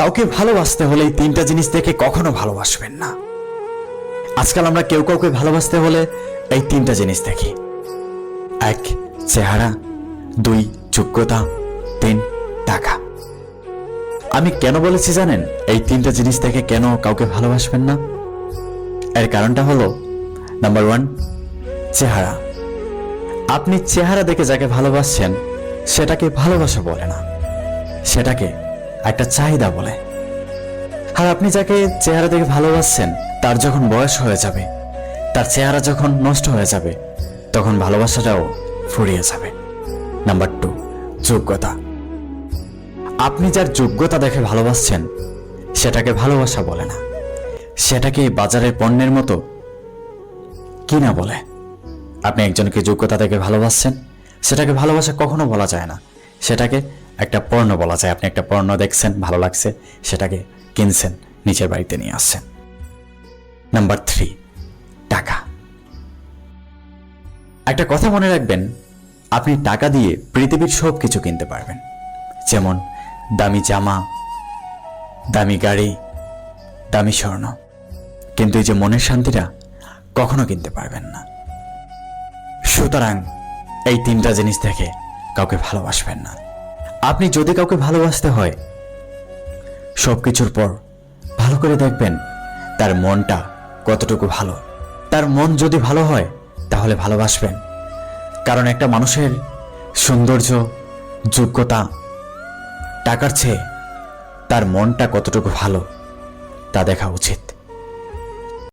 কাউকে ভালোবাসতে হলে এই তিনটা জিনিস দেখে কখনো ভালোবাসবেন না। আজকাল আমরা কেউ কাউকে ভালোবাসতে হলে এই তিনটা জিনিস দেখি। 1 চেহারা, 2 যোগ্যতা, 3 টাকা। আমি কেন বলেছি জানেন এই তিনটা জিনিস দেখে কেন কাউকে ভালোবাসবেন না? এর কারণটা হলো, নাম্বার 1 চেহারা। আপনি চেহারা দেখে যাকে ভালোবাসছেন সেটাকে ভালোবাসা বলে না, সেটাকে একটা চাহিদা বলে। আর আপনি যাকে চেহারা দেখে ভালোবাসছেন তার যখন বয়স হয়ে যাবে, তার চেহারা যখন নষ্ট হয়ে যাবে, তখন ভালোবাসাটাও ফুরিয়ে যাবে। নাম্বার 2 যোগ্যতা। আপনি যার যোগ্যতা দেখে ভালোবাসছেন সেটাকে ভালোবাসা বলে না, সেটাকে বাজারের পণ্যের মতো কিনা বলে। আপনি একজনকে যোগ্যতা দেখে ভালোবাসছেন, সেটাকে ভালোবাসা কখনো বলা যায় না, সেটাকে একটা পণ্য বলা যায়। আপনি একটা পণ্য দেখছেন, ভালো লাগছে, সেটাকে কিনছেন, নিচের বাড়িতে নিয়ে আসছেন। নাম্বার 3 টাকা। একটা কথা মনে রাখবেন, আপনি টাকা দিয়ে পৃথিবীর সব কিছু কিনতে পারবেন, যেমন দামি জামা, দামি গাড়ি, দামি স্বর্ণ, কিন্তু এই যে মনের শান্তিটা কখনো কিনতে পারবেন না। সুতরাং এই তিনটা জিনিস দেখে কাউকে ভালোবাসবেন না। আপনি যদি কাউকে ভালোবাসতে হয়, সবকিছুর পর ভালো করে দেখবেন তার মনটা কতটুকু ভালো। তার মন যদি ভালো হয় তাহলে ভালোবাসবেন, কারণ একটা মানুষের সৌন্দর্য, যোগ্যতা, টাকার চেয়ে তার মনটা কতটুকু ভালো তা দেখা উচিত।